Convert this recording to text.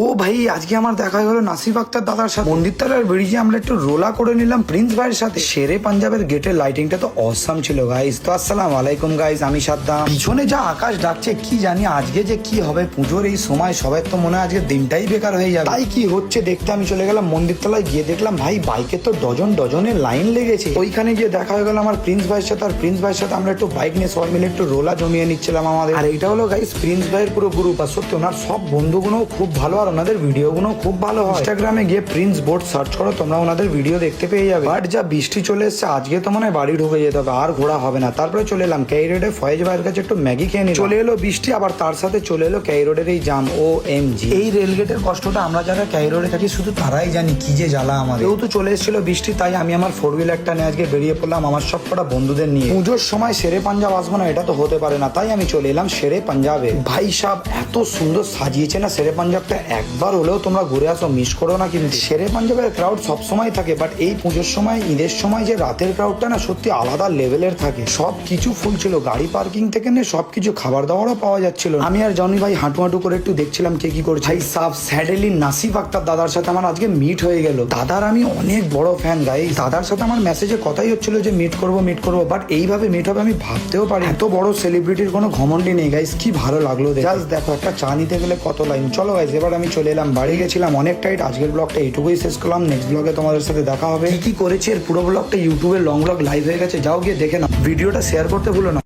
ও ভাই, আজকে আমার দেখা হলো নাসিফ আক্তার দাদার সাথে। মন্দিরতলার ব্রিজে আমরা একটু রোলা করে নিলাম প্রিন্স ভাইয়ের সাথে। শেরে পাঞ্জাবের গেটের লাইটিংটা তো অসাম ছিল গাইস। তো আসসালামু আলাইকুম গাইস, আমি সাদ্দাম। পিছনে যা আকাশ ডাকছে কি জানি আজকে যে কি হবে। পুজোর এই সময় সবাই তো মনে হয় আজকে দিনটাই বেকার হয়ে যাবে। তাই কি হচ্ছে দেখতে আমি চলে গেলাম মন্দিরতলায়। গিয়ে দেখলাম ভাই বাইকে তো ডজনের লাইন লেগেছে। ওইখানে গিয়ে দেখা হয়ে গেল আমার প্রিন্স ভাইয়ের সাথে। আর প্রিন্স ভাইয়ের সাথে আমরা একটু বাইক নিয়ে সবাই মিলে একটু রোলা জমিয়ে নিচ্ছিলাম আমাদের। আর এইটা হলো গাইস প্রিন্স ভাইয়ের পুরো গ্রুপ। আর সত্যি ওনার সব বন্ধুগুলো খুব ভালো আর ওনাদের ভিডিওগুলো খুব ভালো হয়। ইনস্টাগ্রামে গিয়ে প্রিন্স বোর্ড সার্চ করো, তোমরা ওনাদের ভিডিও দেখতে পেয়ে যাবে। বাট যা বৃষ্টি চলে এসছে আজকে তো মনে হয় বাড়ি ঢুকে যেতে হবে, আর ঘোরা হবে না। তারপরে চলে এলাম কেই রোডে ফয়েজ ভাইয়ের কাছে একটু ম্যাগি খেয়ে নিই। চলে এলো বৃষ্টি, আবার তার সাথে চলে এলো কেই রোডের এই জাম। OMG, এই রেলগেটের কষ্টটা আমরা যারা কেই রোডে থাকি শুধু তারাই জানি কি যে জ্বালা আমাদের। যেহেতু চলে এসেছিল বৃষ্টি, তাই আমি আমার 4 হুইলারটা নিয়ে আজকে বেরিয়ে পড়লাম আমার সব কটা বন্ধুদের নিয়ে। পুজোর সময় শেরে পাঞ্জাব আসবো না এটা তো হতে পারে না, তাই আমি চলে এলাম শেরে পাঞ্জাবে। ভাই সাহেব এত সুন্দর সাজিয়েছে না শেরে পাঞ্জাবটা, একবার হলেও তোমরা ঘুরে আসো, মিস করো না। কিন্তু শেরে পাঞ্জাবের ক্রাউড সবসময় থাকে, বাট এই পুজোর সময় ঈদের সময় যে রাতের ক্রাউডটা না সত্যি আলাদা লেভেলের থাকে। সব কিছু ফুল ছিল, গাড়ি পার্কিং থেকে নিয়ে সবকিছু, খাবার দাবারও পাওয়া যাচ্ছিল। আমি আর জনি ভাই হাঁটু করে একটু দেখছিলাম কে কি করছে। ভাই সাব স্যাডেলি নাসিফ আক্তার দাদার সাথে আমার আজকে মিট হয়ে গেল। দাদার আমি অনেক বড় ফ্যান গাইস। দাদার সাথে আমার মেসেজে কথাই হচ্ছিল যে মিট করবো, বাট এইভাবে মিট হবে আমি ভাবতেও পারি। এত বড় সেলিব্রিটির কোনো ঘমন্ডি নেই গাইস, কি ভালো লাগলো। জাস্ট দেখো একটা চা নিতে গেলে কত লাইন। চলো গাইস এবার আমি চলে এলাম বাড়ি, গেছিলাম অনেক টাইট। আজকের ব্লগটা এইটুকুই শেষ করলাম, নেক্সট ব্লগে তোমাদের সাথে দেখা হবে। কি করেছি এর পুরো ব্লগটা ইউটিউবে লং ব্লগ লাইভ হয়ে গেছে, যাও গিয়ে দেখে নাও। ভিডিওটা শেয়ার করতে ভুলো না।